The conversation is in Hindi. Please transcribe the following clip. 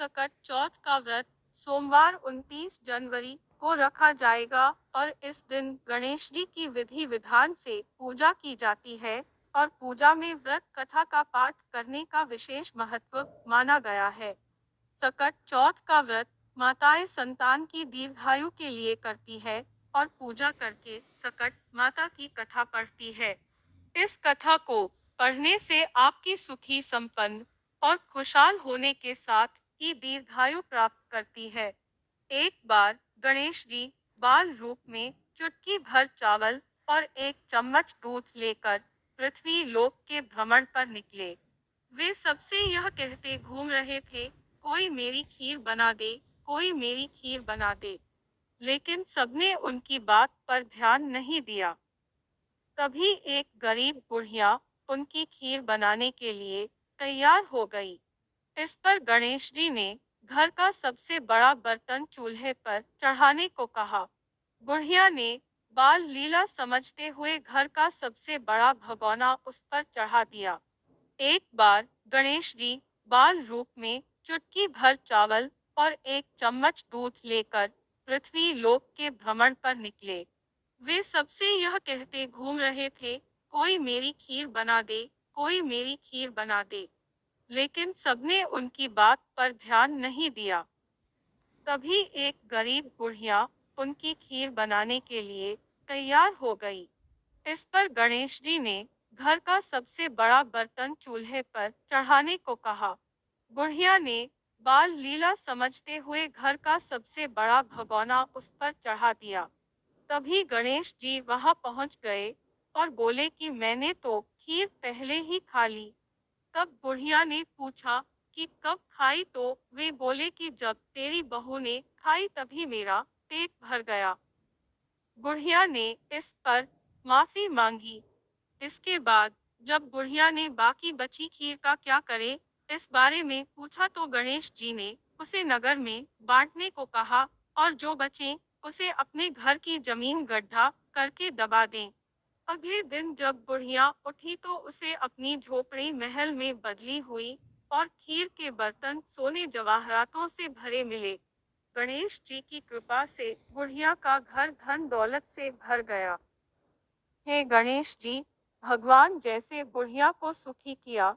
सकट चौथ का व्रत सोमवार 29 जनवरी को रखा जाएगा और इस दिन गणेश जी की विधि विधान से पूजा की जाती है और पूजा में व्रत कथा का पाठ करने का विशेष महत्व माना गया है। सकट चौथ का व्रत माताएं संतान की दीर्घायु के लिए करती है और पूजा करके सकट माता की कथा पढ़ती है। इस कथा को पढ़ने से आपकी सुखी संपन्न और खुशहाल होने के साथ ही दीर्घायु प्राप्त करती है। एक बार गणेश जी बाल रूप में चुटकी भर चावल और एक चम्मच दूध लेकर पृथ्वी लोक के भ्रमण पर निकले। वे सबसे यह कहते घूम रहे थे, कोई मेरी खीर बना दे, कोई मेरी खीर बना दे। लेकिन सबने उनकी बात पर ध्यान नहीं दिया। तभी एक गरीब बुढ़िया उनकी खीर बनाने के लिए तैयार हो गई। इस पर गणेश जी ने घर का सबसे बड़ा बर्तन चूल्हे पर चढ़ाने को कहा। बुढ़िया ने बाल लीला समझते हुए घर का सबसे बड़ा भगोना उस पर चढ़ा दिया। एक बार गणेश जी बाल रूप में चुटकी भर चावल और एक चम्मच दूध लेकर पृथ्वी लोक के भ्रमण पर निकले। वे सबसे यह कहते घूम रहे थे, कोई मेरी खीर बना दे, कोई मेरी खीर बना दे। लेकिन सबने उनकी बात पर ध्यान नहीं दिया। तभी एक गरीब बुढ़िया उनकी खीर बनाने के लिए तैयार हो गई। इस पर गणेश जी ने घर का सबसे बड़ा बर्तन चूल्हे पर चढ़ाने को कहा। बुढ़िया ने बाल लीला समझते हुए घर का सबसे बड़ा भगोना उस पर चढ़ा दिया। तभी गणेश जी वहां पहुंच गए और बोले कि मैंने तो खीर पहले ही खा ली। तब बुढ़िया ने पूछा कि कब खाई, तो वे बोले कि जब तेरी बहू ने खाई तभी मेरा पेट भर गया। बुढ़िया ने इस पर माफी मांगी। इसके बाद जब बुढ़िया ने बाकी बची खीर का क्या करे इस बारे में पूछा तो गणेश जी ने उसे नगर में बांटने को कहा और जो बचे उसे अपने घर की जमीन गड्ढा करके दबा दें। अगले दिन जब बुढ़िया उठी तो उसे अपनी झोपड़ी महल में बदली हुई और खीर के बर्तन सोने जवाहरातों से भरे मिले। गणेश जी की कृपा से बुढ़िया का घर धन दौलत से भर गया। हे गणेश जी, भगवान जैसे बुढ़िया को सुखी किया,